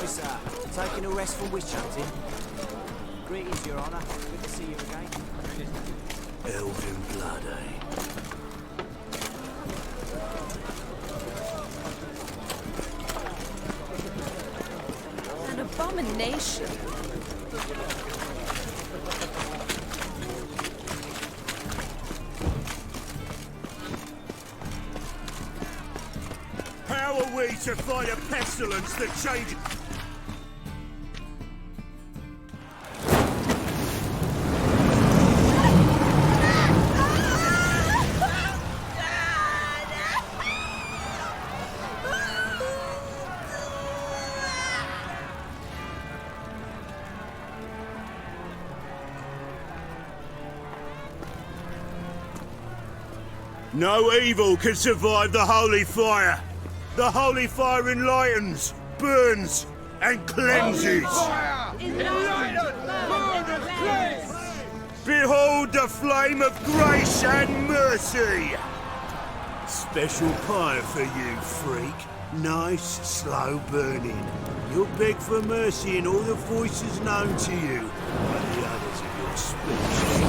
officer. Taking a rest from witch hunting. Greetings, Your Honour. Good to see you again. Elven blood, eh? An abomination. How are we to fight a pestilence that changes? No evil can survive the holy fire. The holy fire enlightens, burns, and cleanses. Behold the flame of grace and mercy. Special pie for you, freak. Nice, slow burning. You'll beg for mercy in all the voices known to you by the others of your species.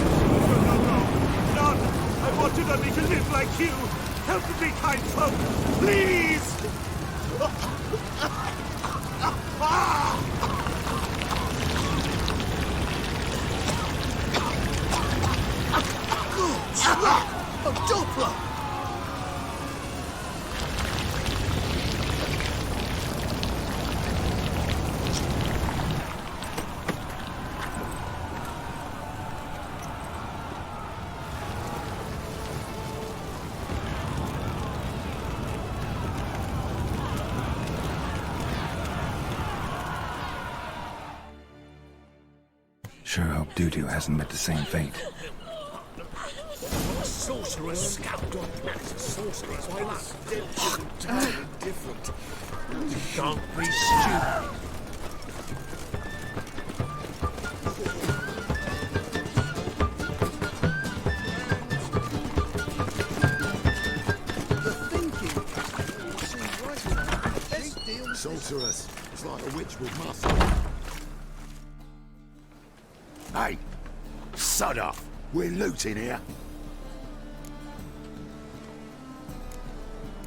None! I wanted only to live like you! Help me, kind folk! Please! A Doppler! Sure hope Dudu hasn't met the same fate. Sorcerer's scalped on planets. Sorcerer's different. Don't be stupid. Sorceress. It's like a witch with muscle. Hey! Sod off! We're looting here.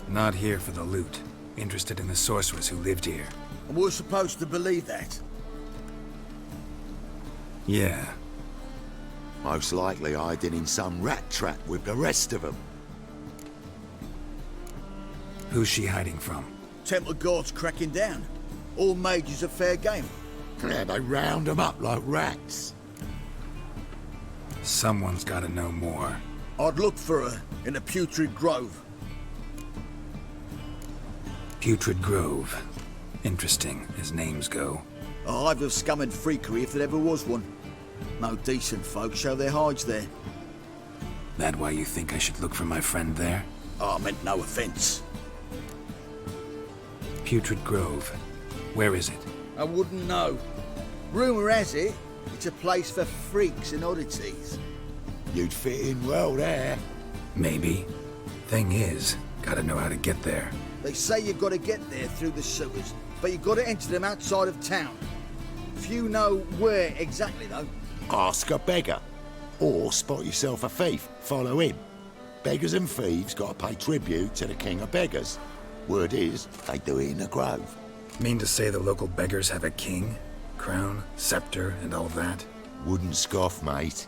Not here for the loot. Interested in the sorceress who lived here. And we're supposed to believe that. Yeah. Most likely hiding in some rat trap with the rest of them. Who's she hiding from? Temple Guard's cracking down. All mages are fair game. Yeah, they round them up like rats. Someone's gotta know more. I'd look for her in a putrid grove. Putrid Grove. Interesting, as names go. A hive of scum and freakery if there ever was one. No decent folk show their hides there. That why you think I should look for my friend there? Oh, I meant no offence. Putrid Grove. Where is it? I wouldn't know. Rumour has it, it's a place for freaks and oddities. You'd fit in well there. Maybe. Thing is, gotta know how to get there. They say you've got to get there through the sewers, but you've got to enter them outside of town. Few know where exactly, though. Ask a beggar. Or spot yourself a thief. Follow him. Beggars and thieves got to pay tribute to the king of beggars. Word is, they do it in the grove. Mean to say the local beggars have a king? Crown, scepter, and all that? Wouldn't scoff, mate.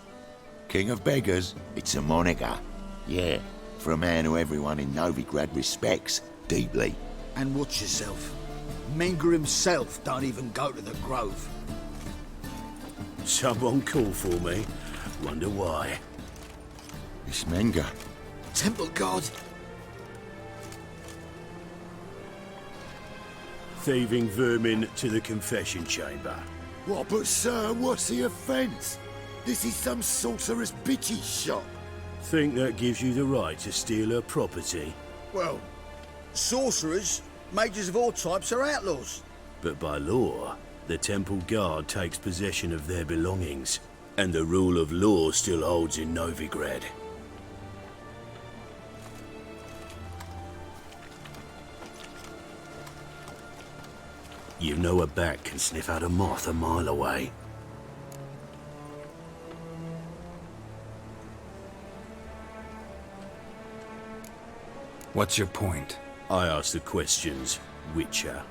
King of beggars, it's a moniker. Yeah, for a man who everyone in Novigrad respects deeply. And watch yourself. Menger himself don't even go to the grove. Someone call for me. Wonder why. It's Menger. Temple Guard. Thieving vermin to the confession chamber. What, but sir, what's the offence? This is some sorcerer's bitchy shop. Think that gives you the right to steal her property? Well, sorcerers, mages of all types are outlaws. But by law, the Temple Guard takes possession of their belongings, and the rule of law still holds in Novigrad. You know a bat can sniff out a moth a mile away. What's your point? I ask the questions, Witcher.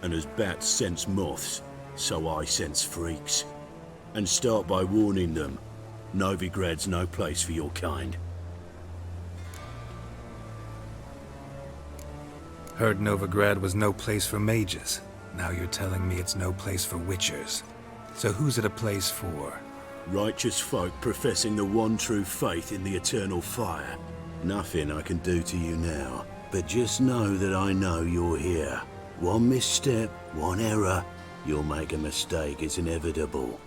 And as bats sense moths, so I sense freaks. And start by warning them, Novigrad's no place for your kind. Heard Novigrad was no place for mages. Now you're telling me it's no place for witchers. So who's it a place for? Righteous folk professing the one true faith in the eternal fire. Nothing I can do to you now, but just know that I know you're here. One misstep, one error, you'll make a mistake, it's inevitable.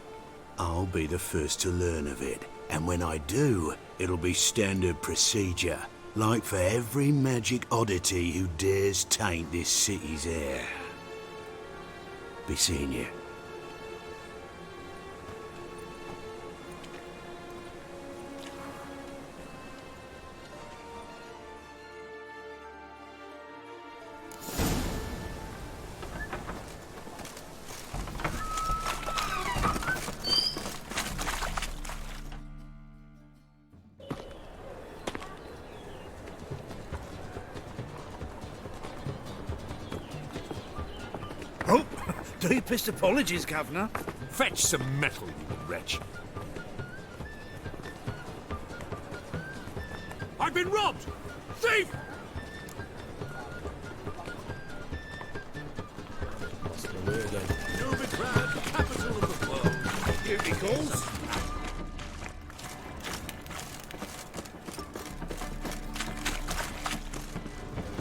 I'll be the first to learn of it, and when I do, it'll be standard procedure, like for every magic oddity who dares taint this city's air. Be seeing you. Oh, deepest apologies, Governor. Fetch some metal, you wretch. I've been robbed! Thief! What's the word then? Novigrad, capital of the world. Duty calls.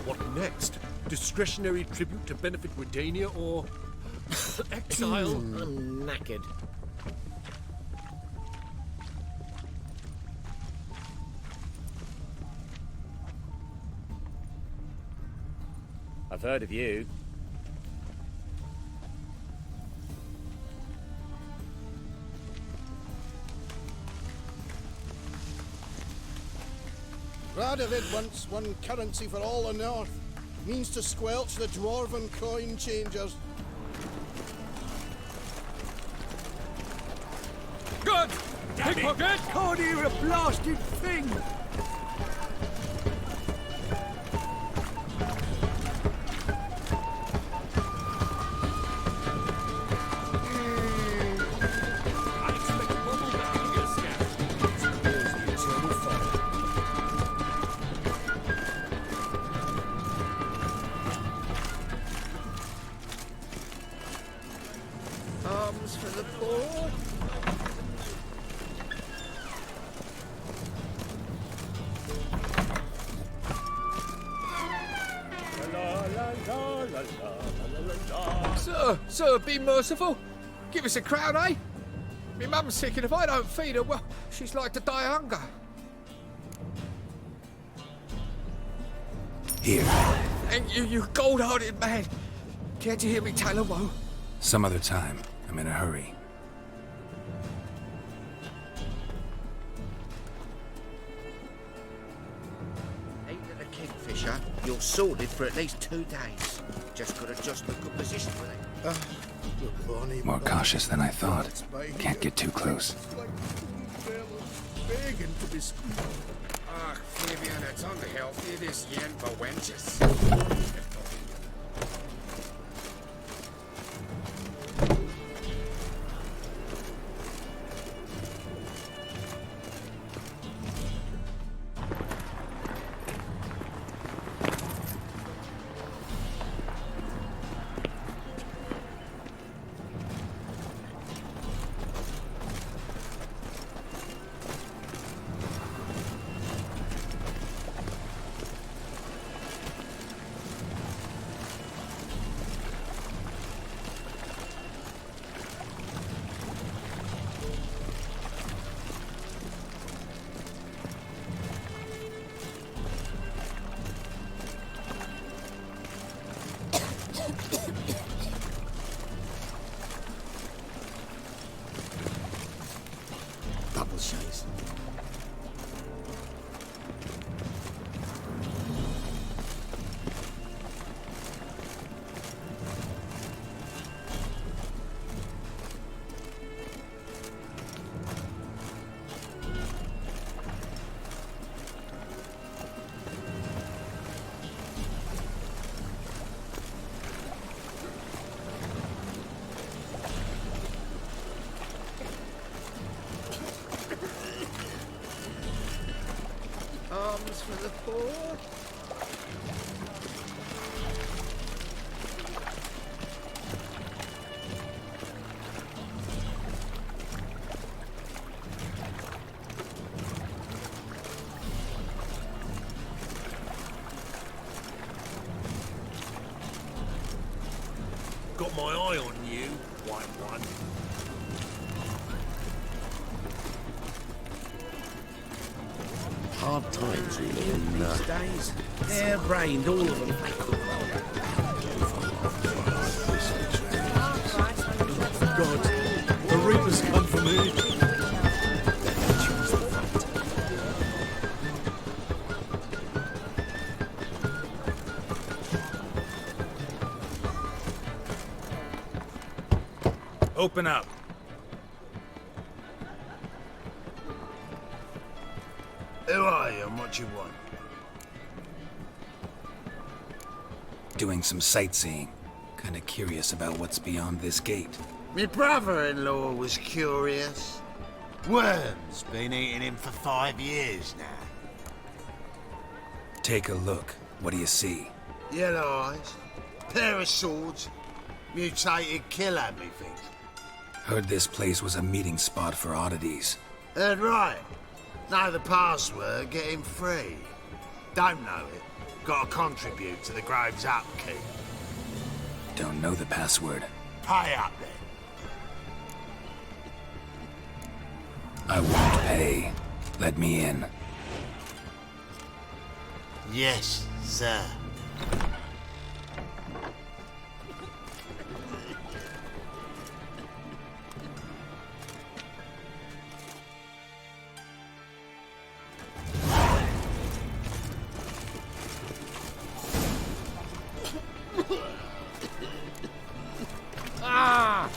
What next? Discretionary tribute to benefit Redania or exile? I'm knackered. I've heard of you. Radovid wants one currency for all the north. Means to squelch the dwarven coin changers. Good! Pickpocket! Can't hear a blasted thing! I expect a bubble behavior scan. Here's the eternal fire. Arms for the poor. Sir, be merciful. Give us a crown, eh? Me mum's sick, and if I don't feed her, well, she's like to die of hunger. Here. And you gold-hearted man. Can't you hear me tell her woe? Some other time. I'm in a hurry. Ain't it a kingfisher? You're sorted for at least 2 days. Just got to adjust the good position with it. More cautious than I thought. Can't get too close. Begging to be squeezed. Ah, Fabian, it's unhealthy, this yen for wenches. Double chase. for the poor. Got my eye on you, white one. Hard times, really, and These days, hair-brained, all of them. God, the Reapers come for me. Open up. Who are you and what you want? Doing some sightseeing. Kinda curious about what's beyond this gate. My brother-in-law was curious. Worms been eating him for 5 years now. Take a look. What do you see? Yellow eyes, pair of swords, mutated killer, methinks. Heard this place was a meeting spot for oddities. Heard right. Know the password, get him free. Don't know it, gotta contribute to the Grove's upkeep. Don't know the password. Pay up then. I won't pay. Let me in. Yes, sir.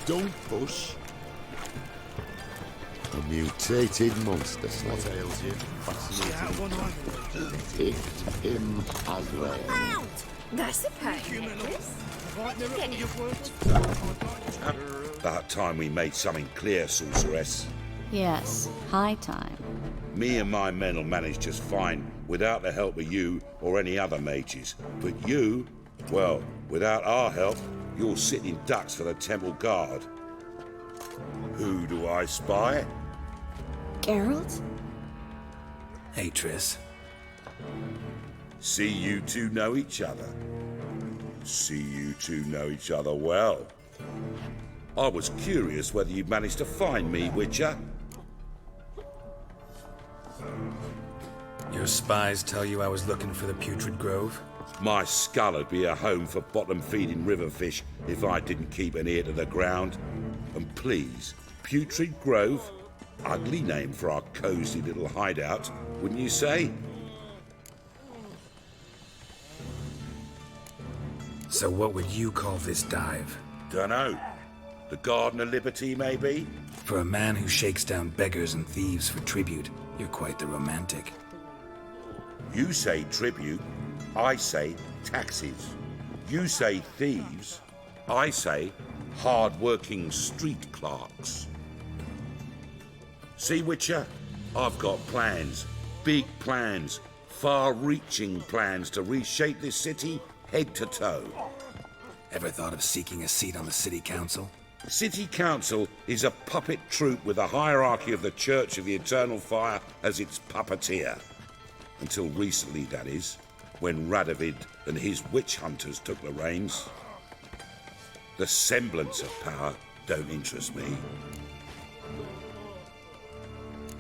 don't push. A mutated monster slayer. What ails you? Picked him as well. Out! That's a pain. About time we made something clear, sorceress. Yes, high time. Me and my men will manage just fine without the help of you or any other mages. But you, well, without our help, you're sitting ducks for the temple guard. Who do I spy? Geralt? Hey, Triss. See you two know each other. See you two know each other well. I was curious whether you'd managed to find me, Witcher. Your spies tell you I was looking for the Putrid Grove? My skull would be a home for bottom-feeding river fish if I didn't keep an ear to the ground. And please, Putrid Grove? Ugly name for our cosy little hideout, wouldn't you say? So what would you call this dive? Dunno. The Garden of Liberty, maybe? For a man who shakes down beggars and thieves for tribute, you're quite the romantic. You say tribute, I say taxes. You say thieves, I say hard-working street clerks. See, Witcher? I've got plans. Big plans. Far-reaching plans to reshape this city head to toe. Ever thought of seeking a seat on the city council? City Council is a puppet troupe with the hierarchy of the Church of the Eternal Fire as its puppeteer. Until recently, that is, when Radovid and his witch hunters took the reins. The semblance of power don't interest me.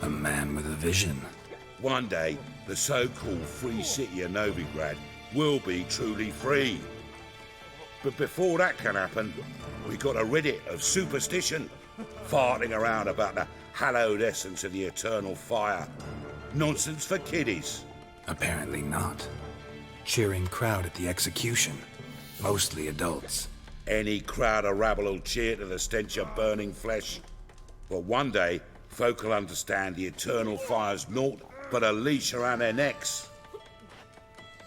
A man with a vision. One day, the so-called free city of Novigrad will be truly free. But before that can happen, we got to rid it of superstition, farting around about the hallowed essence of the eternal fire. Nonsense for kiddies. Apparently not. Cheering crowd at the execution. Mostly adults. Any crowd of rabble will cheer to the stench of burning flesh. But one day, folk will understand the eternal fire's naught but a leash around their necks.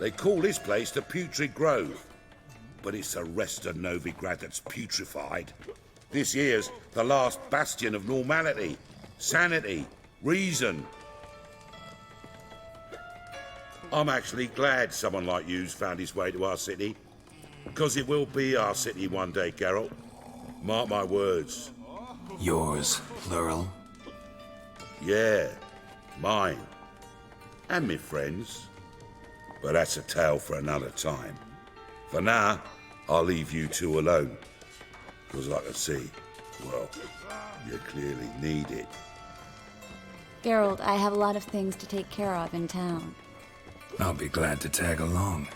They call this place the Putrid Grove, but it's the rest of Novigrad that's putrefied. This here's the last bastion of normality, sanity, reason. I'm actually glad someone like you's found his way to our city. Because it will be our city one day, Geralt. Mark my words. Yours, plural. Yeah, mine. And me friends. But that's a tale for another time. For now, I'll leave you two alone. Because I can see, well, you clearly need it. Geralt, I have a lot of things to take care of in town. I'll be glad to tag along.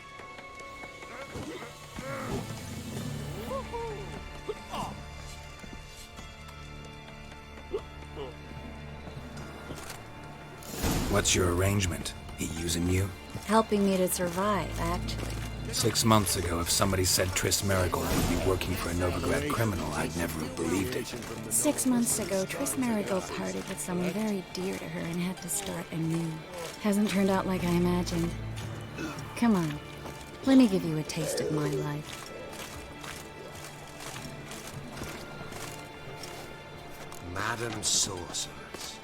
What's your arrangement? He using you? Helping me to survive, actually. 6 months ago, if somebody said Triss Merigold would be working for a Novigrad criminal, I'd never have believed it. 6 months ago, Triss Merigold parted with someone very dear to her and had to start anew. Hasn't turned out like I imagined. Come on, let me give you a taste of my life. Madam Sorceress.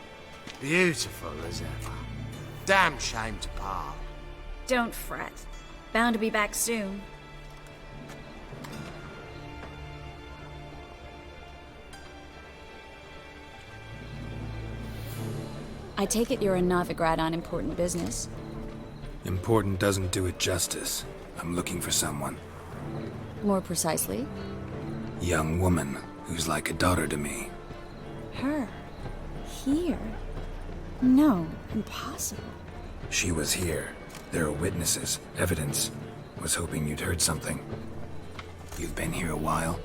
Beautiful as ever. Damn shame to part. Don't fret. Bound to be back soon. I take it you're a Novigrad on important business. Important doesn't do it justice. I'm looking for someone. More precisely? Young woman who's like a daughter to me. Her? Here? No, impossible. She was here. There are witnesses, evidence. Was hoping you'd heard something. You've been here a while.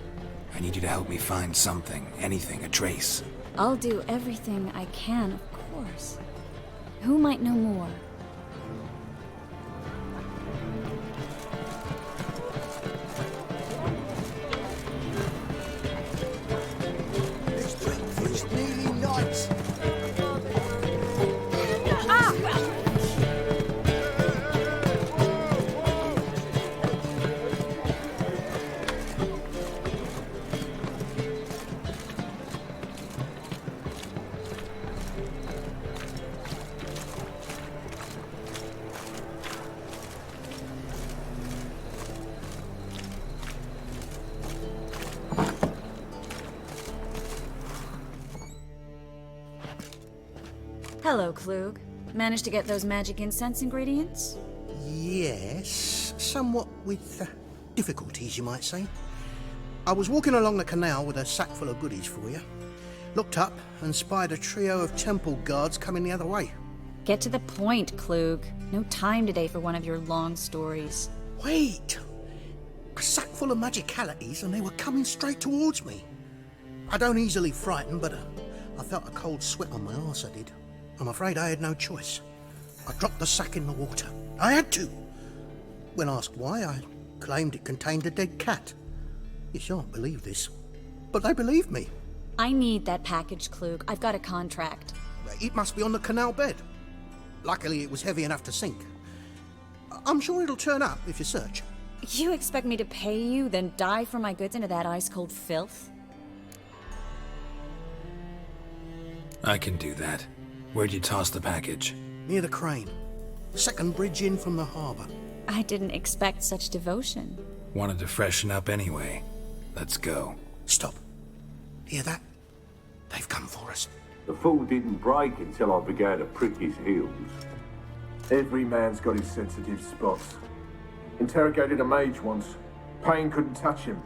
I need you to help me find something, anything, a trace. I'll do everything I can, of course. Who might know more? This breakfast nearly night. Hello, Klug. Managed to get those magic incense ingredients? Yes, somewhat with difficulties, you might say. I was walking along the canal with a sack full of goodies for you. Looked up and spied a trio of temple guards coming the other way. Get to the point, Klug. No time today for one of your long stories. Wait! A sack full of magicalities and they were coming straight towards me. I don't easily frighten, but I felt a cold sweat on my arse, I did. I'm afraid I had no choice. I dropped the sack in the water. I had to. When asked why, I claimed it contained a dead cat. You shan't believe this, but they believed me. I need that package, Klug. I've got a contract. It must be on the canal bed. Luckily, it was heavy enough to sink. I'm sure it'll turn up if you search. You expect me to pay you, then dive for my goods into that ice-cold filth? I can do that. Where'd you toss the package? Near the crane. Second bridge in from the harbour. I didn't expect such devotion. Wanted to freshen up anyway. Let's go. Stop. Hear that? They've come for us. The fall didn't break until I began to prick his heels. Every man's got his sensitive spots. Interrogated a mage once. Pain couldn't touch him.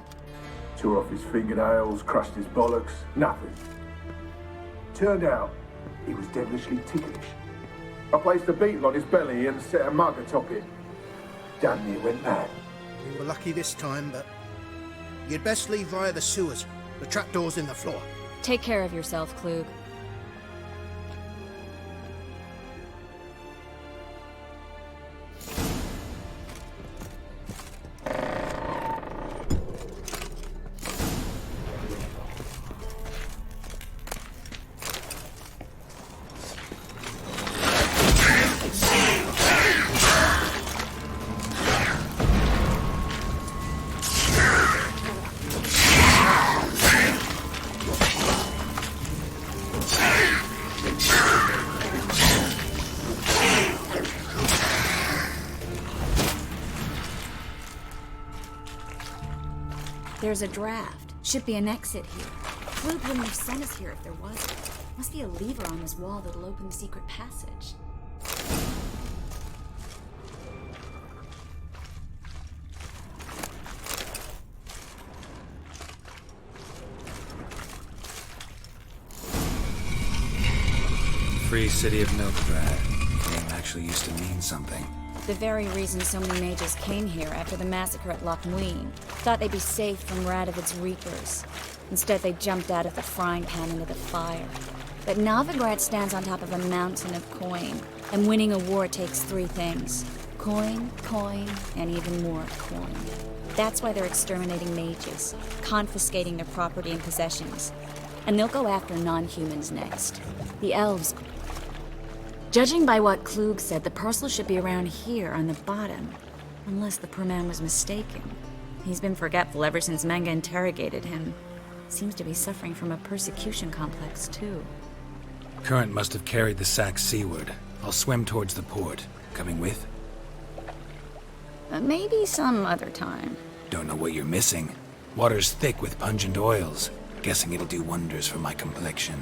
Tore off his fingernails, crushed his bollocks, nothing. Turned out, he was devilishly ticklish. I placed a beetle on his belly and set a mug atop it. Damn near went mad. We were lucky this time, but you'd best leave via the sewers. The trapdoor's in the floor. Take care of yourself, Klug. There's a draft. Should be an exit here. Flug wouldn't have sent us here if there wasn't. Must be a lever on this wall that'll open the secret passage. Free City of Novigrad. Name actually used to mean something. The very reason so many mages came here after the massacre at Loch Muin. Thought they'd be safe from Radovid's reapers. Instead, they jumped out of the frying pan into the fire. But Novigrad stands on top of a mountain of coin, and winning a war takes three things. Coin, and even more coin. That's why they're exterminating mages, confiscating their property and possessions. And they'll go after non-humans next. The elves. Judging by what Klug said, the parcel should be around here on the bottom. Unless the poor man was mistaken. He's been forgetful ever since Manga interrogated him. Seems to be suffering from a persecution complex, too. Current must have carried the sack seaward. I'll swim towards the port. Coming with? Maybe some other time. Don't know what you're missing. Water's thick with pungent oils. Guessing it'll do wonders for my complexion.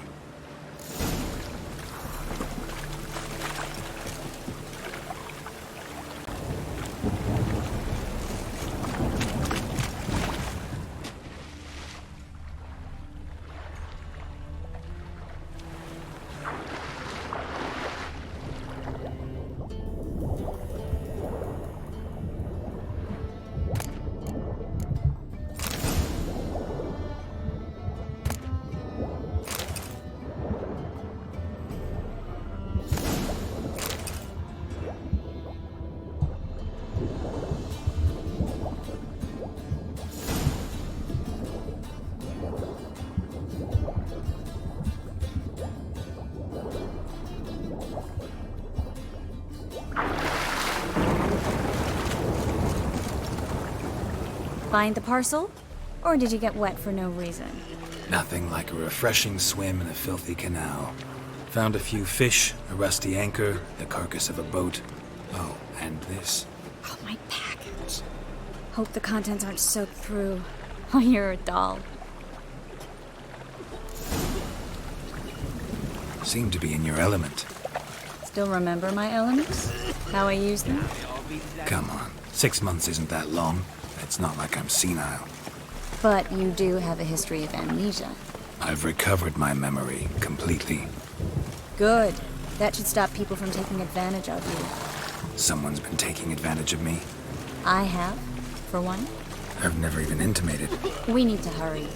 Find the parcel? Or did you get wet for no reason? Nothing like a refreshing swim in a filthy canal. Found a few fish, a rusty anchor, the carcass of a boat. Oh, and this. Oh, my package. Hope the contents aren't soaked through. Oh, you're a doll. Seem to be in your element. Still remember my elements? How I use them? Come on, 6 months isn't that long. It's not like I'm senile. But you do have a history of amnesia. I've recovered my memory completely. Good. That should stop people from taking advantage of you. Someone's been taking advantage of me. I have, for one. I've never even intimated. We need to hurry.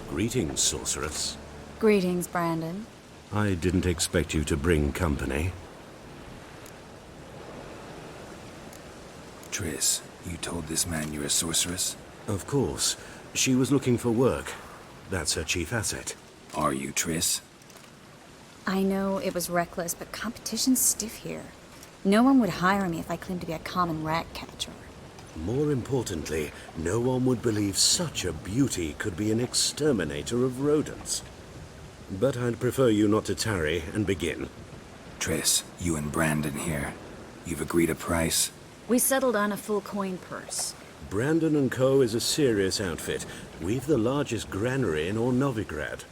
Greetings, sorceress. Greetings, Brandon. I didn't expect you to bring company. Triss, you told this man you're a sorceress? Of course. She was looking for work. That's her chief asset. Are you, Triss? I know it was reckless, but competition's stiff here. No one would hire me if I claimed to be a common rat catcher. More importantly, no one would believe such a beauty could be an exterminator of rodents. But I'd prefer you not to tarry and begin. Triss, you and Brandon here. You've agreed a price? We settled on a full coin purse. Brandon & Co. is a serious outfit. We've the largest granary in all Novigrad.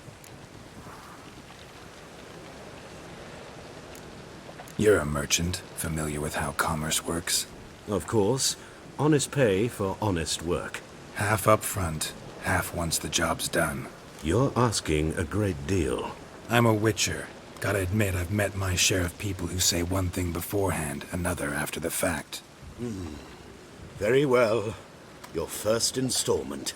You're a merchant, familiar with how commerce works? Of course. Honest pay for honest work. Half up front, half once the job's done. You're asking a great deal. I'm a witcher. Gotta admit, I've met my share of people who say one thing beforehand, another after the fact. Very well. Your first installment.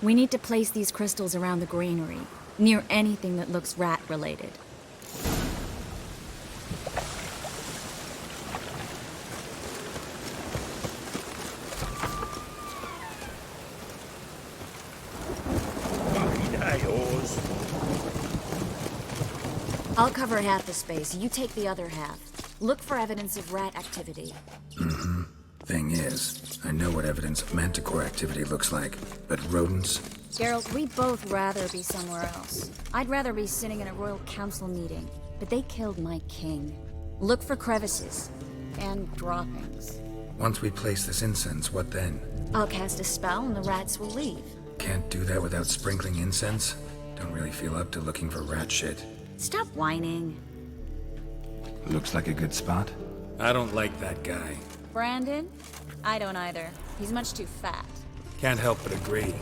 We need to place these crystals around the granary, near anything that looks rat-related. I'll cover half the space, you take the other half. Look for evidence of rat activity. Thing is, I know what evidence of manticore activity looks like, but rodents? Geralt, we'd both rather be somewhere else. I'd rather be sitting in a royal council meeting, but they killed my king. Look for crevices and droppings. Once we place this incense, what then? I'll cast a spell and the rats will leave. Can't do that without sprinkling incense? Don't really feel up to looking for rat shit. Stop whining. Looks like a good spot. I don't like that guy. Brandon? I don't either. He's much too fat. Can't help but agree.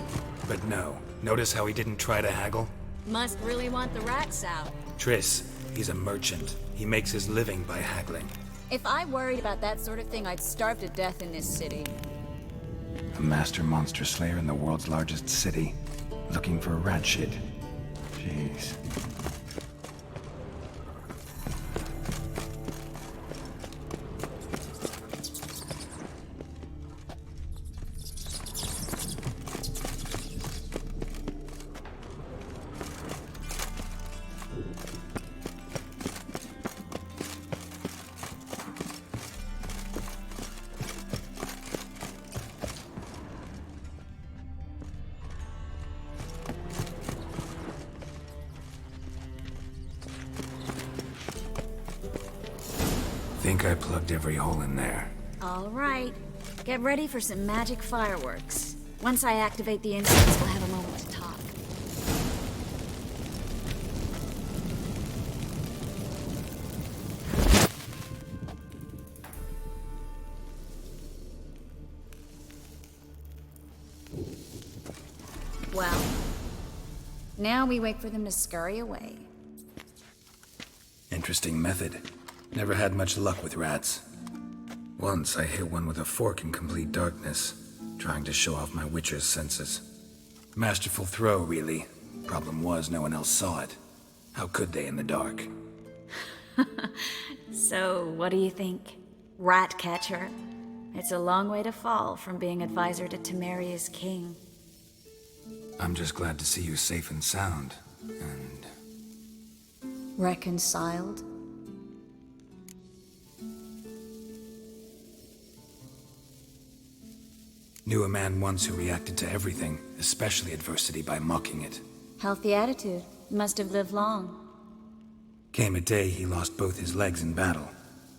But no, notice how he didn't try to haggle? Must really want the rats out. Triss, he's a merchant. He makes his living by haggling. If I worried about that sort of thing, I'd starve to death in this city. A master monster slayer in the world's largest city, looking for rat shit. Jeez. Think I plugged every hole in there. All right. Get ready for some magic fireworks. Once I activate the incense, we'll have a moment to talk. Well, now we wait for them to scurry away. Interesting method. Never had much luck with rats. Once I hit one with a fork in complete darkness, trying to show off my witcher's senses. Masterful throw, really. Problem was, no one else saw it. How could they in the dark? So, what do you think? Rat catcher? It's a long way to fall from being advisor to Temeria's king. I'm just glad to see you safe and sound, and... Reconciled? Knew a man once who reacted to everything, especially adversity, by mocking it. Healthy attitude. Must have lived long. Came a day he lost both his legs in battle.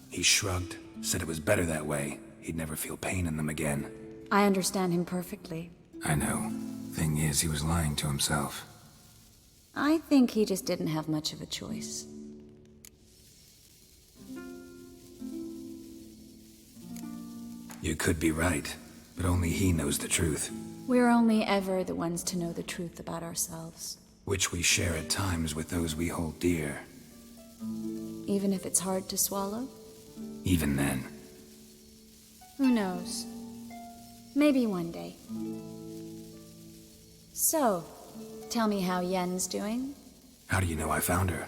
He shrugged, said it was better that way. He'd never feel pain in them again. I understand him perfectly. I know. Thing is, he was lying to himself. I think he just didn't have much of a choice. You could be right, but only he knows the truth. We're only ever the ones to know the truth about ourselves. Which we share at times with those we hold dear. Even if it's hard to swallow? Even then. Who knows? Maybe one day. So, tell me how Yen's doing? How do you know I found her?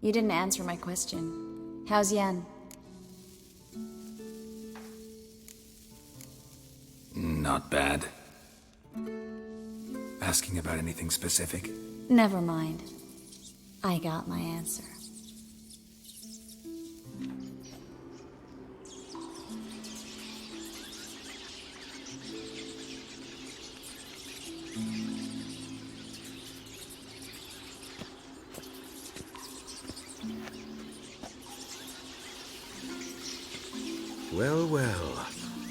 You didn't answer my question. How's Yen? Not bad. Asking about anything specific? Never mind. I got my answer. Well, well.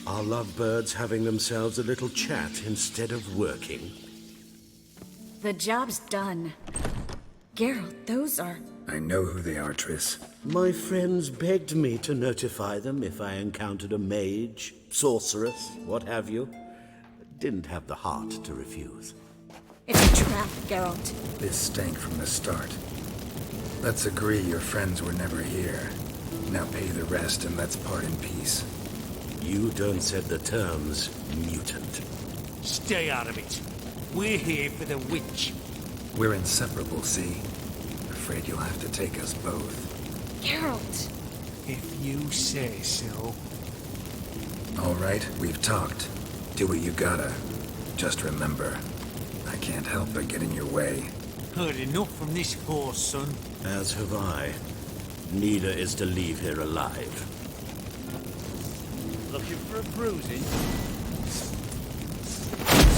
Our lovebirds having themselves a little chat instead of working. The job's done. Geralt, those are... I know who they are, Triss. My friends begged me to notify them if I encountered a mage, sorceress, what have you. Didn't have the heart to refuse. It's a trap, Geralt. This stank from the start. Let's agree your friends were never here. Now pay the rest and let's part in peace. You don't set the terms, mutant. Stay out of it. We're here for the witch. We're inseparable, see? Afraid you'll have to take us both. Geralt! If you say so. All right, we've talked. Do what you gotta. Just remember, I can't help but get in your way. Heard enough from this horse, son. As have I. Neither is to leave here alive. Looking for a bruising?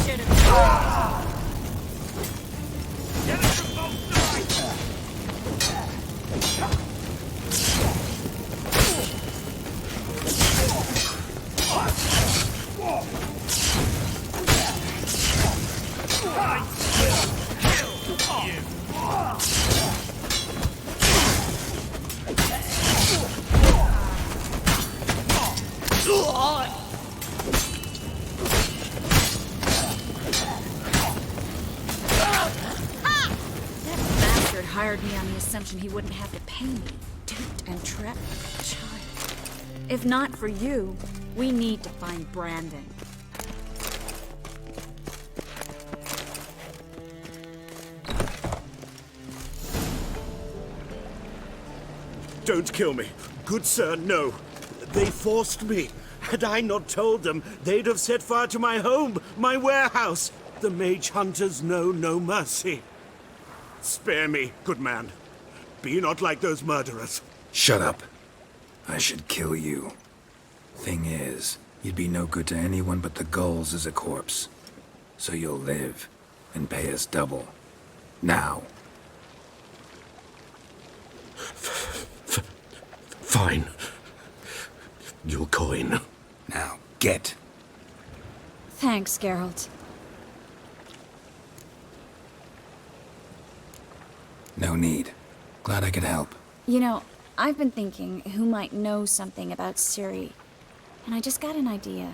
Should have... That bastard hired me on the assumption he wouldn't have to pay me. Duped and trapped like a child. If not for you, we need to find Brandon. Don't kill me. Good sir, no. They forced me. Had I not told them, they'd have set fire to my home, my warehouse. The mage hunters know no mercy. Spare me, good man. Be not like those murderers. Shut up. I should kill you. Thing is, you'd be no good to anyone but the gulls as a corpse. So you'll live and pay us double. Now. Fine. Your coin. Now, get. Thanks, Geralt. No need. Glad I could help. You know, I've been thinking who might know something about Ciri. And I just got an idea.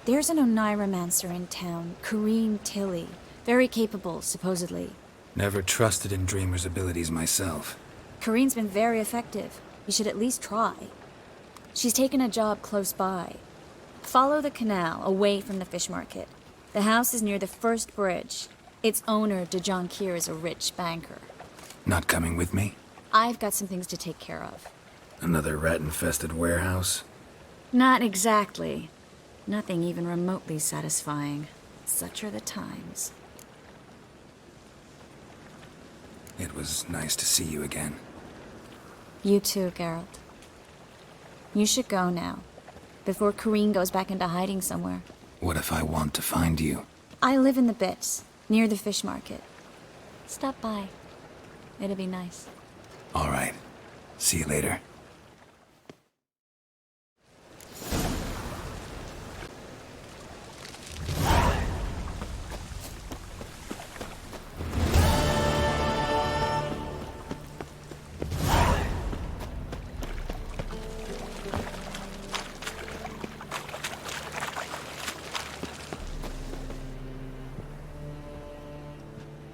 There's an Oneiromancer in town, Corrine Tilly. Very capable, supposedly. Never trusted in Dreamer's abilities myself. Corrine's been very effective. You should at least try. She's taken a job close by. Follow the canal, away from the fish market. The house is near the first bridge. Its owner, de Jonquière, is a rich banker. Not coming with me? I've got some things to take care of. Another rat-infested warehouse? Not exactly. Nothing even remotely satisfying. Such are the times. It was nice to see you again. You too, Geralt. You should go now, before Corrine goes back into hiding somewhere. What if I want to find you? I live in the Bits, near the fish market. Stop by. It'll be nice. All right. See you later.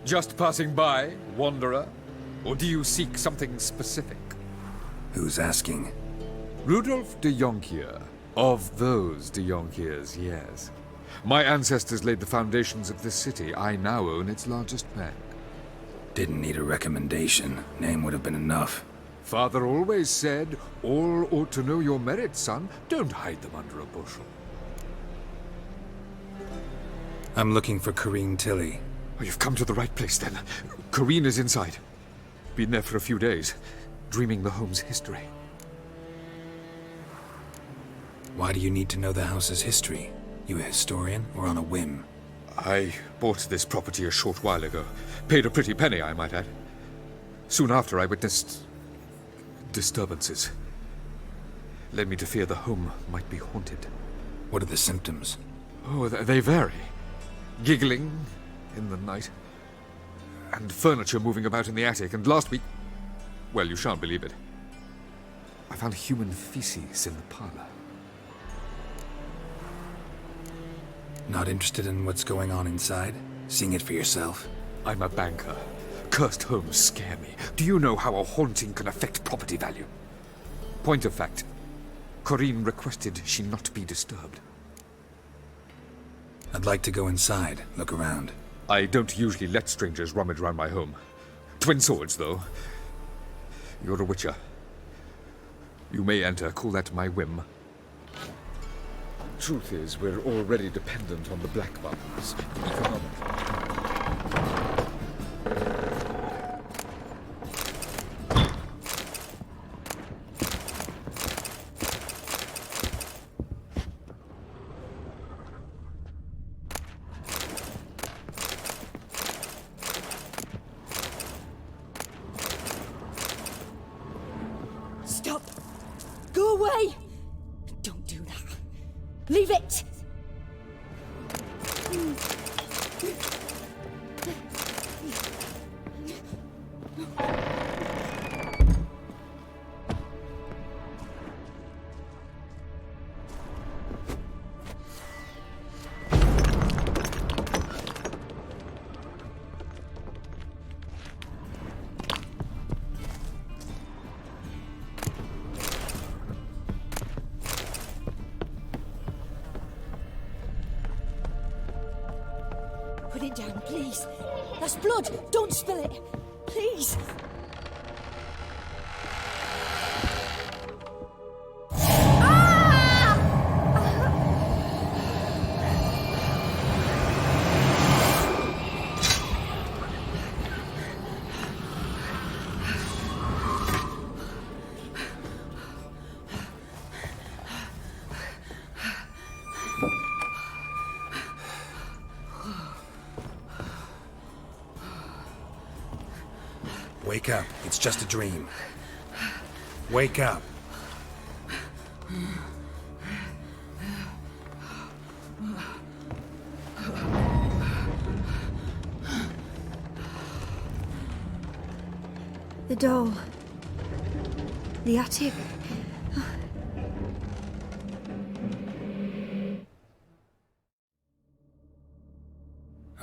Just passing by, wanderer? Or do you seek something specific? Who's asking? Rudolf de Jonquière. Of those de Jonquières, yes. My ancestors laid the foundations of this city. I now own its largest bank. Didn't need a recommendation. Name would have been enough. Father always said, all ought to know your merits, son. Don't hide them under a bushel. I'm looking for Corrine Tilly. Oh, you've come to the right place, then. Corrine is inside. Been there for a few days, dreaming the home's history. Why do you need to know the house's history? You a historian, or on a whim? I bought this property a short while ago. Paid a pretty penny, I might add. Soon after, I witnessed disturbances. Led me to fear the home might be haunted. What are the symptoms? Oh, they vary. Giggling in the night, and furniture moving about in the attic, and last week, well, you shan't believe it, I found human feces in the parlor. Not interested in what's going on inside? Seeing it for yourself? I'm a banker. Cursed homes scare me. Do you know how a haunting can affect property value? Point of fact, Corrine requested she not be disturbed. I'd like to go inside, look around. I don't usually let strangers rummage around my home. Twin swords, though. You're a witcher. You may enter, call that my whim. Truth is, we're already dependent on the black buttons. Stop! Go away! Don't do that. Leave it! Put it down, please. That's blood. Don't spill it. Please. Wake up. It's just a dream. Wake up. The doll. The attic.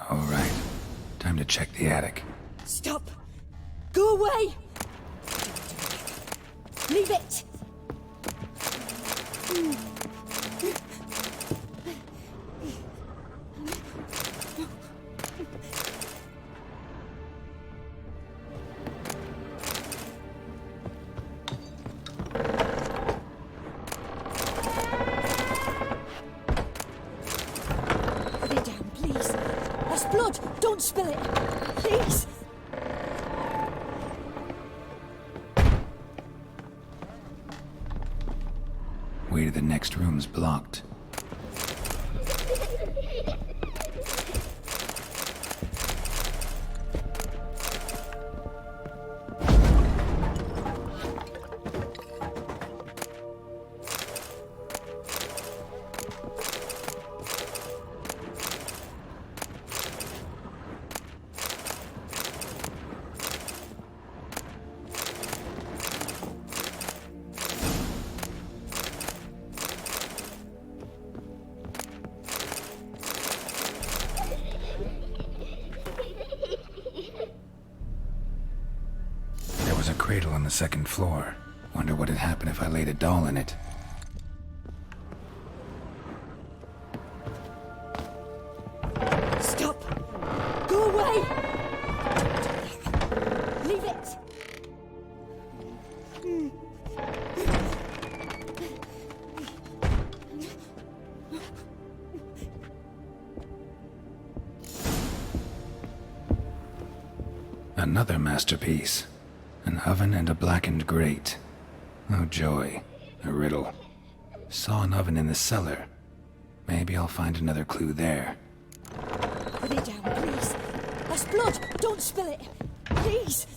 All right. Time to check the attic. Stop. Go away. Leave it. Put it down, please. That's blood. Don't spill it. Please. Way to the next room's blocked. There was a cradle on the second floor. Wonder what had happened if I laid a doll in it. Stop. Go away. Leave it. Another masterpiece. An oven and a blackened grate. Oh joy. A riddle. Saw an oven in the cellar. Maybe I'll find another clue there. Put it down, please. That's blood. Don't spill it. Please.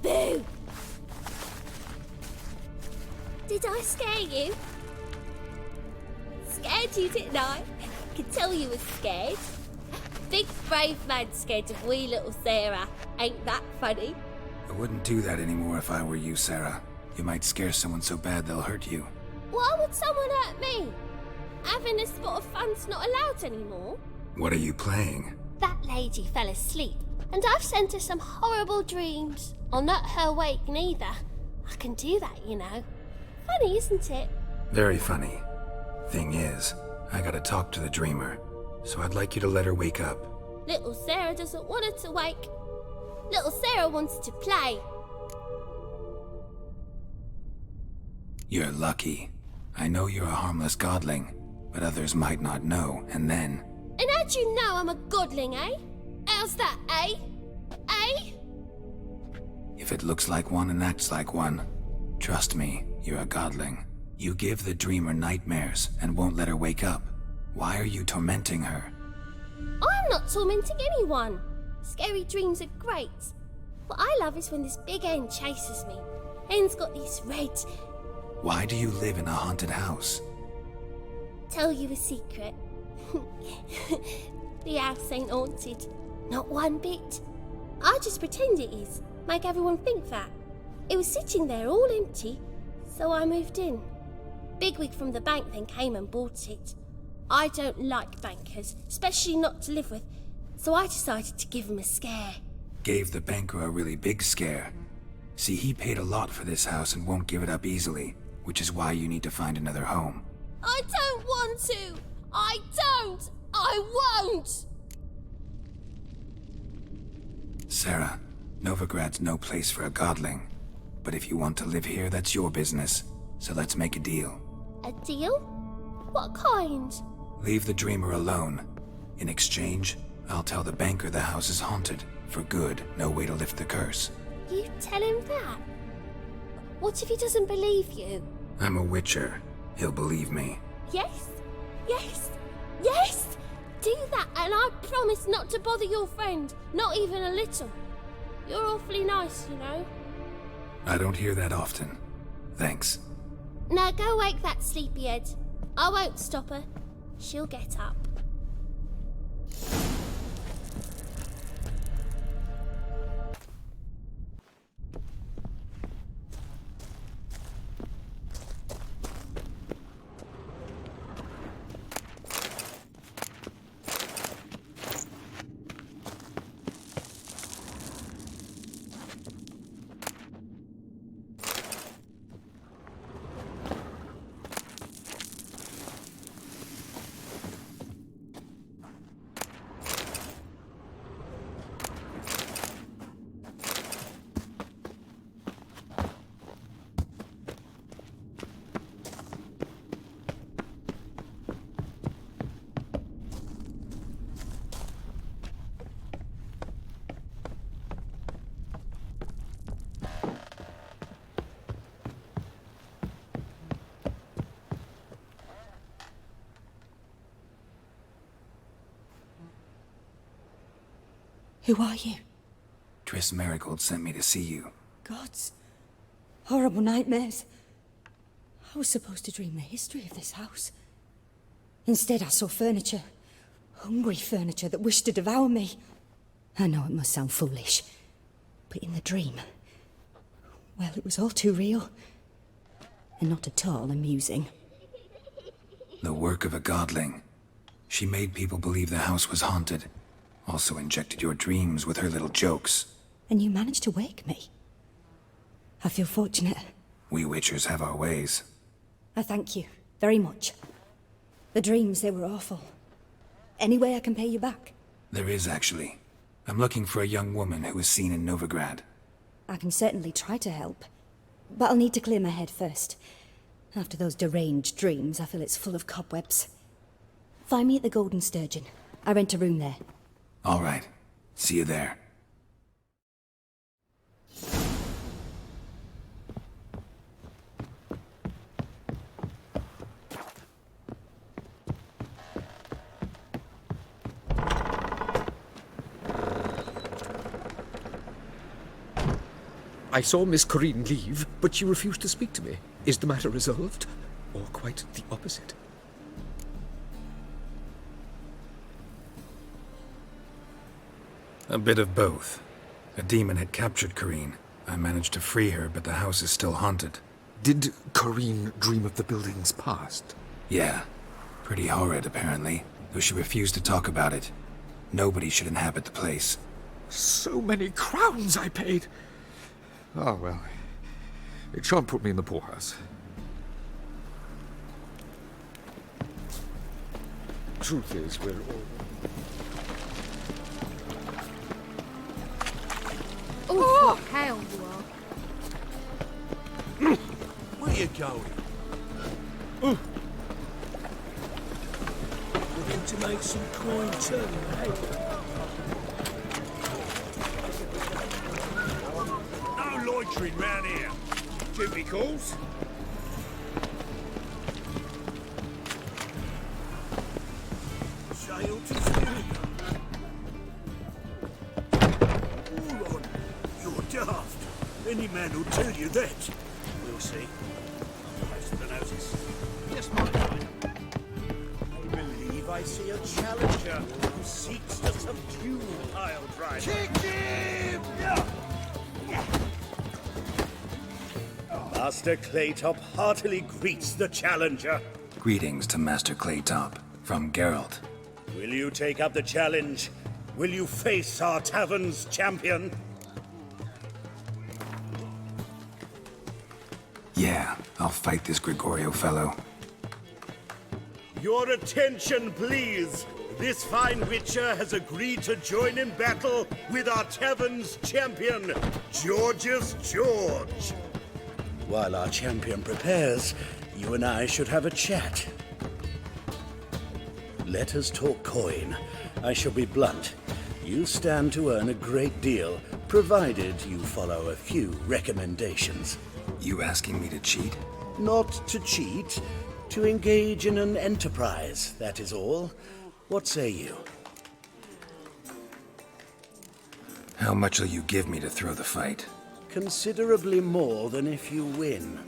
Boo! Did I scare you? Scared you, didn't I? Could tell you was scared. Big brave man scared of wee little Sarah. Ain't that funny? I wouldn't do that anymore if I were you, Sarah. You might scare someone so bad they'll hurt you. Why would someone hurt me? Having a spot of fun's not allowed anymore. What are you playing? That lady fell asleep, and I've sent her some horrible dreams. I'll not her wake neither. I can do that, you know. Funny, isn't it? Very funny. Thing is, I gotta talk to the dreamer, so I'd like you to let her wake up. Little Sarah doesn't want her to wake. Little Sarah wants to play. You're lucky. I know you're a harmless godling, but others might not know, and then... And how'd you know I'm a godling, eh? How's that, eh? Eh? If it looks like one and acts like one, trust me, you're a godling. You give the dreamer nightmares and won't let her wake up. Why are you tormenting her? I'm not tormenting anyone. Scary dreams are great. What I love is when this big hen chases me. Hen's got these red... Why do you live in a haunted house? Tell you a secret. The house ain't haunted. Not one bit. I just pretend it is. Make everyone think that. It was sitting there all empty, so I moved in. Bigwig from the bank then came and bought it. I don't like bankers, especially not to live with, so I decided to give him a scare. Gave the banker a really big scare. See, he paid a lot for this house and won't give it up easily, which is why you need to find another home. I don't want to! I don't! I won't! Sarah, Novigrad's no place for a godling. But if you want to live here, that's your business. So let's make a deal. A deal? What kind? Leave the dreamer alone. In exchange, I'll tell the banker the house is haunted. For good, no way to lift the curse. You tell him that? What if he doesn't believe you? I'm a witcher. He'll believe me. Yes? Yes? Yes! Do that and I promise not to bother your friend. Not even a little. You're awfully nice, you know. I don't hear that often. Thanks. Now go wake that sleepyhead. I won't stop her. She'll get up. Who are you? Triss Merigold sent me to see you. Gods. Horrible nightmares. I was supposed to dream the history of this house. Instead, I saw furniture. Hungry furniture that wished to devour me. I know it must sound foolish, but in the dream, well, it was all too real. And not at all amusing. The work of a godling. She made people believe the house was haunted. Also injected your dreams with her little jokes. And you managed to wake me. I feel fortunate. We witchers have our ways. I thank you very much. The dreams, they were awful. Any way I can pay you back? There is, actually. I'm looking for a young woman who was seen in Novigrad. I can certainly try to help. But I'll need to clear my head first. After those deranged dreams, I feel it's full of cobwebs. Find me at the Golden Sturgeon. I rent a room there. All right. See you there. I saw Miss Corinne leave, but she refused to speak to me. Is the matter resolved? Or quite the opposite? A bit of both. A demon had captured Corinne. I managed to free her, but the house is still haunted. Did Corinne dream of the building's past? Yeah. Pretty horrid, apparently, though she refused to talk about it. Nobody should inhabit the place. So many crowns I paid! Oh, well. It shan't put me in the poorhouse. Truth is, we're all... Oh, hell you are. Where you going? Looking to make some coin too, eh? No loitering round here. Duty calls. Sail to Stirling. Hold on. You're daft. Any man will tell you that. We'll see. Place for the notice. Yes, my lord. I believe I see a challenger who seeks to subdue Pile Driver. Kick him! Master Claytop heartily greets the challenger. Greetings to Master Claytop. From Geralt. Will you take up the challenge? Will you face our tavern's champion? Yeah, I'll fight this Gregorio fellow. Your attention, please. This fine witcher has agreed to join in battle with our tavern's champion, Georgius George. While our champion prepares, you and I should have a chat. Let us talk coin. I shall be blunt. You stand to earn a great deal, provided you follow a few recommendations. You asking me to cheat? Not to cheat, to engage in an enterprise, that is all. What say you? How much will you give me to throw the fight? Considerably more than if you win.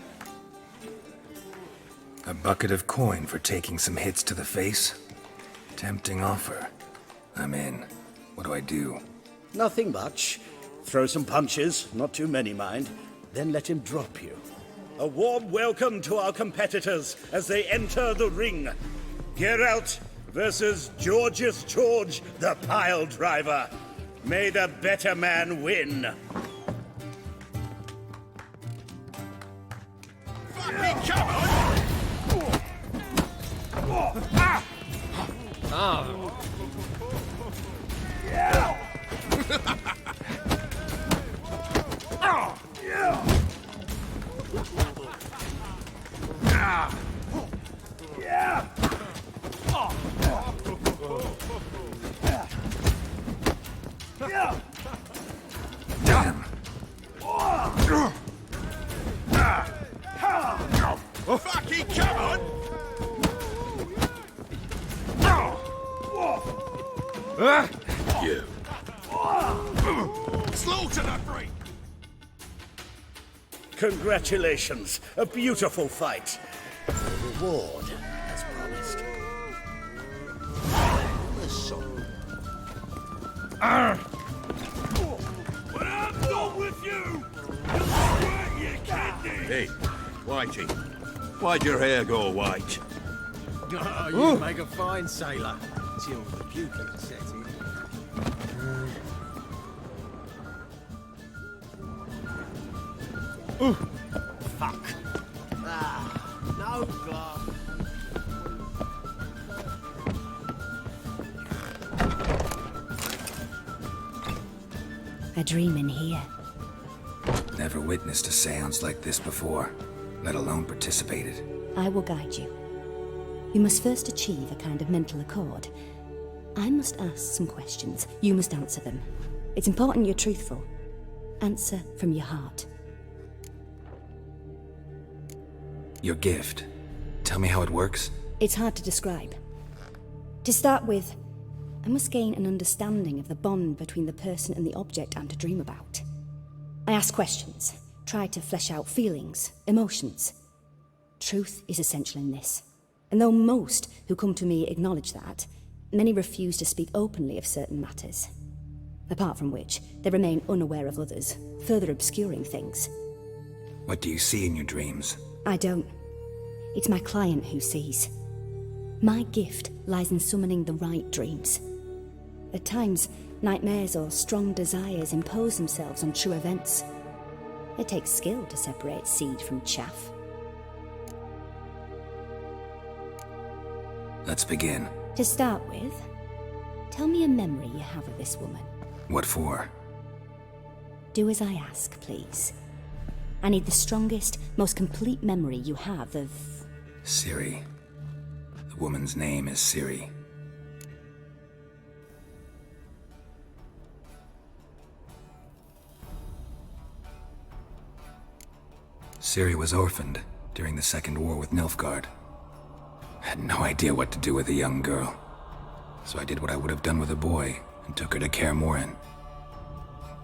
A bucket of coin for taking some hits to the face? Tempting offer. I'm in. What do I do? Nothing much. Throw some punches, not too many, mind. Then let him drop you. A warm welcome to our competitors as they enter the ring. Geralt versus Georgius George, the pile driver. May the better man win. Fucking come on! Oh. Yeah. Oh. Yeah. Yeah. Damn. Fucking come on! You. Slaughter that freak! Congratulations. A beautiful fight. The reward, as promised. When I'm done with you, you'll sweat your kidney! Hey, Whitey. Why'd your hair go white? Oh, you make a fine sailor. Till the puking set in. Fuck. No glove. A dream in here. Never witnessed a seance like this before, let alone participated. I will guide you. You must first achieve a kind of mental accord. I must ask some questions. You must answer them. It's important you're truthful. Answer from your heart. Your gift. Tell me how it works. It's hard to describe. To start with, I must gain an understanding of the bond between the person and the object I'm to dream about. I ask questions, try to flesh out feelings, emotions. Truth is essential in this. And though most who come to me acknowledge that, many refuse to speak openly of certain matters. Apart from which, they remain unaware of others, further obscuring things. What do you see in your dreams? I don't. It's my client who sees. My gift lies in summoning the right dreams. At times, nightmares or strong desires impose themselves on true events. It takes skill to separate seed from chaff. Let's begin. To start with, tell me a memory you have of this woman. What for? Do as I ask, please. I need the strongest, most complete memory you have of... Ciri. The woman's name is Ciri. Ciri was orphaned during the Second War with Nilfgaard. Had no idea what to do with a young girl. So I did what I would have done with a boy and took her to Kaer Morhen.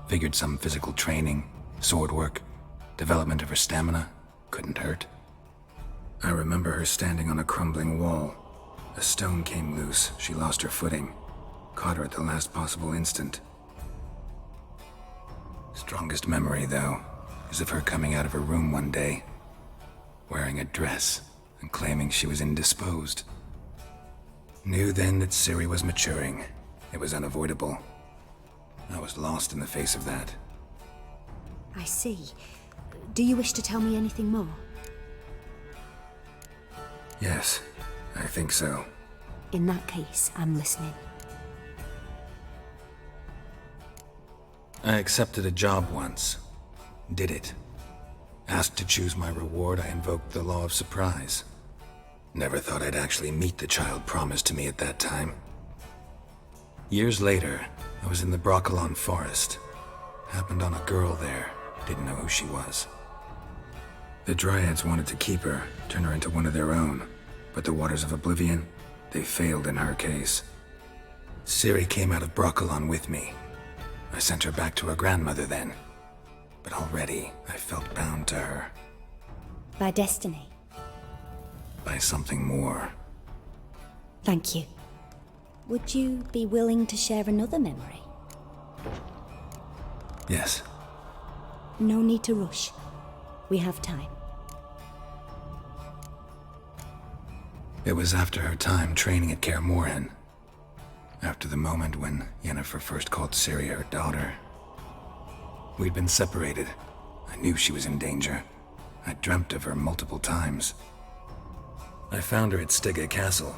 Figured some physical training, sword work, development of her stamina couldn't hurt. I remember her standing on a crumbling wall. A stone came loose, she lost her footing. Caught her at the last possible instant. Strongest memory, though, is of her coming out of her room one day, wearing a dress and claiming she was indisposed. Knew then that Ciri was maturing. It was unavoidable. I was lost in the face of that. I see. Do you wish to tell me anything more? Yes, I think so. In that case, I'm listening. I accepted a job once. Did it. Asked to choose my reward, I invoked the law of surprise. Never thought I'd actually meet the child promised to me at that time. Years later, I was in the Broccolon forest. Happened on a girl there. Didn't know who she was. The Dryads wanted to keep her, turn her into one of their own. But the Waters of Oblivion, they failed in her case. Ciri came out of Broccolon with me. I sent her back to her grandmother then. But already, I felt bound to her. By destiny. By something more. Thank you. Would you be willing to share another memory? Yes. No need to rush. We have time. It was after her time training at Kaer Morhen. After the moment when Yennefer first called Ciri her daughter. We'd been separated. I knew she was in danger. I dreamt of her multiple times. I found her at Stygga Castle.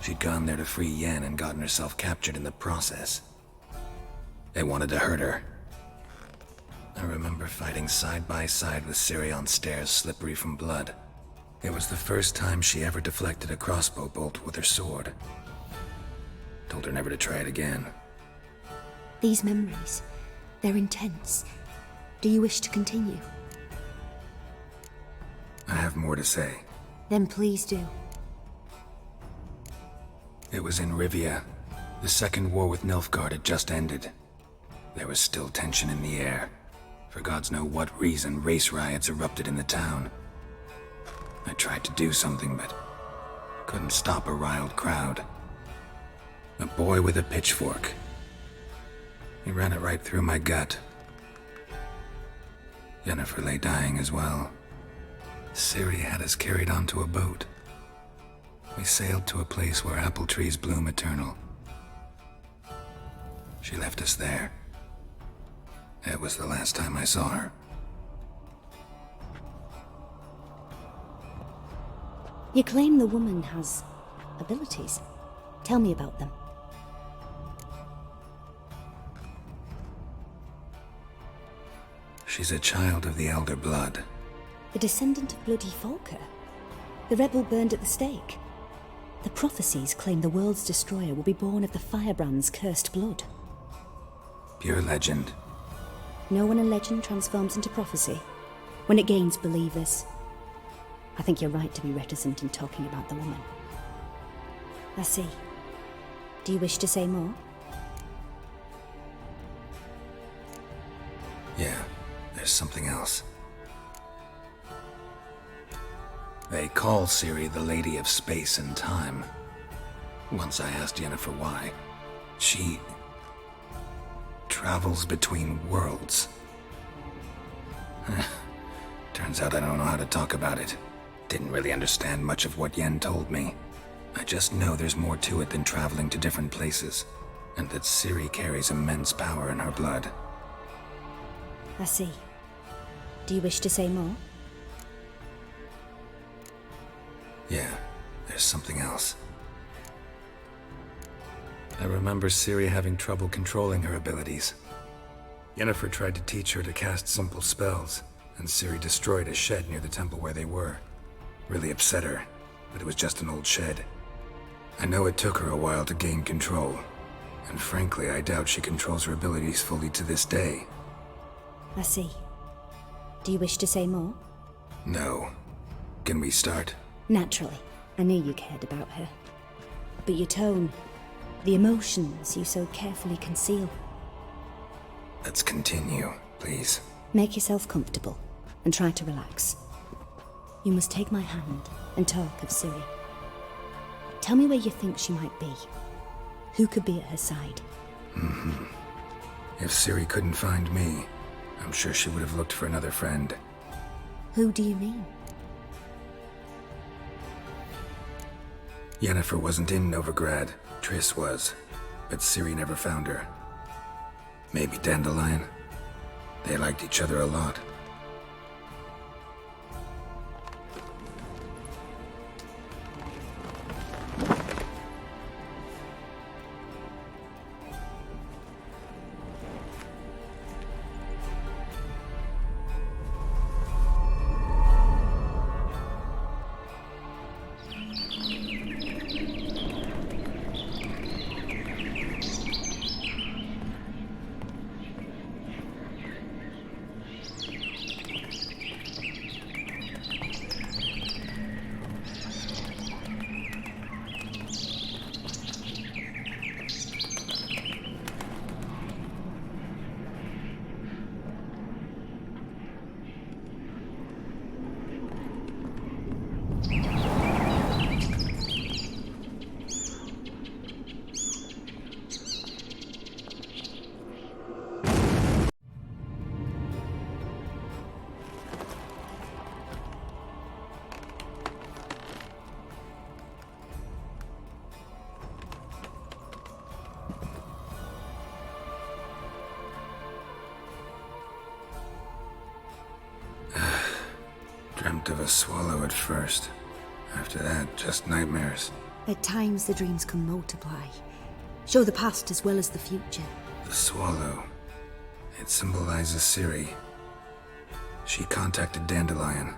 She'd gone there to free Yen and gotten herself captured in the process. They wanted to hurt her. I remember fighting side by side with Ciri on stairs slippery from blood. It was the first time she ever deflected a crossbow bolt with her sword. Told her never to try it again. These memories, they're intense. Do you wish to continue? I have more to say. Then please do. It was in Rivia. The second war with Nilfgaard had just ended. There was still tension in the air. For gods know what reason, race riots erupted in the town. I tried to do something, but couldn't stop a riled crowd. A boy with a pitchfork. He ran it right through my gut. Yennefer lay dying as well. Ciri had us carried onto a boat. We sailed to a place where apple trees bloom eternal. She left us there. It was the last time I saw her. You claim the woman has abilities. Tell me about them. She's a child of the Elder Blood. The descendant of bloody Falker. The rebel burned at the stake. The prophecies claim the world's destroyer will be born of the Firebrand's cursed blood. Pure legend. Know when a legend transforms into prophecy? When it gains believers. I think you're right to be reticent in talking about the woman. I see. Do you wish to say more? Yeah, there's something else. They call Ciri the Lady of Space and Time. Once I asked Yennefer why. She travels between worlds. Turns out I don't know how to talk about it. Didn't really understand much of what Yen told me. I just know there's more to it than traveling to different places, and that Ciri carries immense power in her blood. I see. Do you wish to say more? Yeah, there's something else. I remember Ciri having trouble controlling her abilities. Yennefer tried to teach her to cast simple spells, and Ciri destroyed a shed near the temple where they were. Really upset her, but it was just an old shed. I know it took her a while to gain control, and frankly, I doubt she controls her abilities fully to this day. I see. Do you wish to say more? No. Can we start? Naturally. I knew you cared about her. But your tone, the emotions you so carefully conceal. Let's continue, please. Make yourself comfortable and try to relax. You must take my hand and talk of Ciri. Tell me where you think she might be. Who could be at her side? If Ciri couldn't find me, I'm sure she would have looked for another friend. Who do you mean? Yennefer wasn't in Novigrad. Triss was. But Ciri never found her. Maybe Dandelion? They liked each other a lot. Dreamt of a swallow at first. After that, just nightmares. At times, the dreams can multiply, show the past as well as the future. The swallow. It symbolizes Ciri. She contacted Dandelion.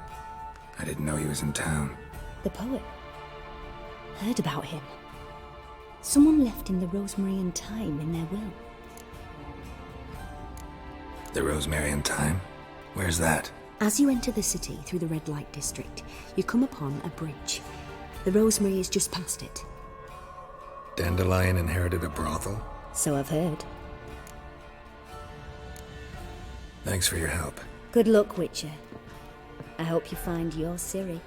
I didn't know he was in town. The poet. Heard about him. Someone left him the Rosemary and Thyme in their will. The Rosemary and Thyme? Where's that? As you enter the city through the red light district, you come upon a bridge. The Rosemary is just past it. Dandelion inherited a brothel? So I've heard. Thanks for your help. Good luck, Witcher. I hope you find your Ciri.